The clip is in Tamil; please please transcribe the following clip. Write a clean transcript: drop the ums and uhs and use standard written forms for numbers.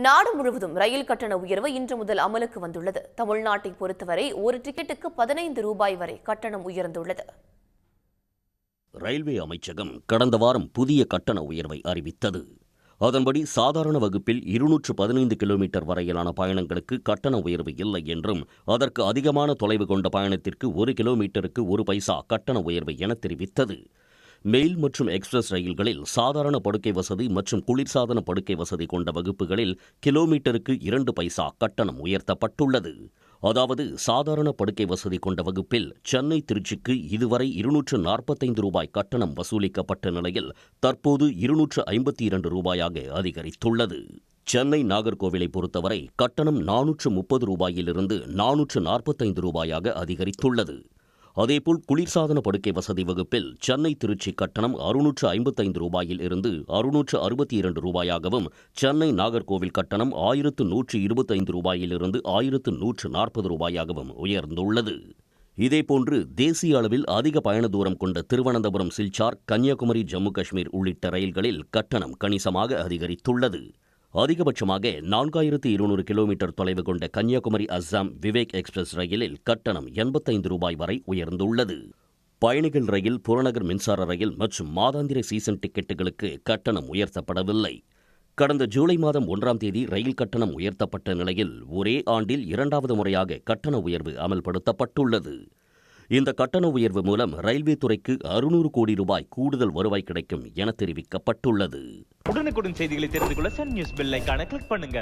நாடு முழுவதும் ரயில் கட்டண உயர்வு இன்று முதல் அமலுக்கு வந்துள்ளது. தமிழ்நாட்டை பொறுத்தவரை ஒரு டிக்கெட்டுக்கு 15 ரூபாய் வரை கட்டணம் உயர்ந்துள்ளது. ரயில்வே அமைச்சகம் கடந்த வாரம் புதிய கட்டண உயர்வை அறிவித்தது. அதன்படி சாதாரண வகுப்பில் 215 கிலோமீட்டர் வரையிலான பயணங்களுக்கு கட்டண உயர்வு இல்லை என்றும், அதற்கு அதிகமான தொலைவு கொண்ட பயணத்திற்கு 1 கிலோமீட்டருக்கு 1 பைசா கட்டண உயர்வு என தெரிவித்தது. மெயில் மற்றும் எக்ஸ்பிரஸ் ரயில்களில் சாதாரண படுக்கை வசதி மற்றும் குளிர்சாதன படுக்கை வசதி கொண்ட வகுப்புகளில் கிலோமீட்டருக்கு 2 பைசா கட்டணம் உயர்த்தப்பட்டுள்ளது. அதாவது சாதாரண படுக்கை வசதி கொண்ட வகுப்பில் சென்னை திருச்சிக்கு இதுவரை 245 ரூபாய் கட்டணம் வசூலிக்கப்பட்ட நிலையில் தற்போது 252 ரூபாயாக அதிகரித்துள்ளது. சென்னை நாகர்கோவிலை பொறுத்தவரை கட்டணம் 430 ரூபாயிலிருந்து 445 ரூபாயாக அதிகரித்துள்ளது. அதேபோல் குளிர்சாதன படுக்கை வசதி வகுப்பில் சென்னை திருச்சி கட்டணம் 655 ரூபாயில் இருந்து 662 ரூபாயாகவும், சென்னை நாகர்கோவில் கட்டணம் 1125 ரூபாயிலிருந்து 1140 ரூபாயாகவும் உயர்ந்துள்ளது. இதேபோன்று தேசிய அளவில் அதிக பயண தூரம் கொண்ட திருவனந்தபுரம் சில்சார், கன்னியாகுமரி, ஜம்மு காஷ்மீர் உள்ளிட்ட ரயில்களில் கட்டணம் கணிசமாக அதிகரித்துள்ளது. அதிகபட்சமாக 4200 கிலோமீட்டர் தொலைவு கொண்ட கன்னியாகுமரி அஸ்ஸாம் விவேக் எக்ஸ்பிரஸ் ரயிலில் கட்டணம் 85 ரூபாய் வரை உயர்ந்துள்ளது. பயணிகள் ரயில், புறநகர் மின்சார ரயில் மற்றும் மாதாந்திர சீசன் டிக்கெட்டுகளுக்கு கட்டணம் உயர்த்தப்படவில்லை. கடந்த ஜூலை மாதம் 1ஆம் தேதி ரயில் கட்டணம் உயர்த்தப்பட்ட நிலையில் ஒரே ஆண்டில் 2வது முறையாக கட்டண உயர்வு அமல்படுத்தப்பட்டுள்ளது. இந்த கட்டண உயர்வு மூலம் ரயில்வே துறைக்கு 600 கோடி ரூபாய் கூடுதல் வருவாய் கிடைக்கும் என தெரிவிக்கப்பட்டுள்ளது. உடனுக்குடன் செய்திகளை தெரிந்து கொள்ள சன் நியூஸ் பெல் ஐகானை கிளிக் பண்ணுங்க.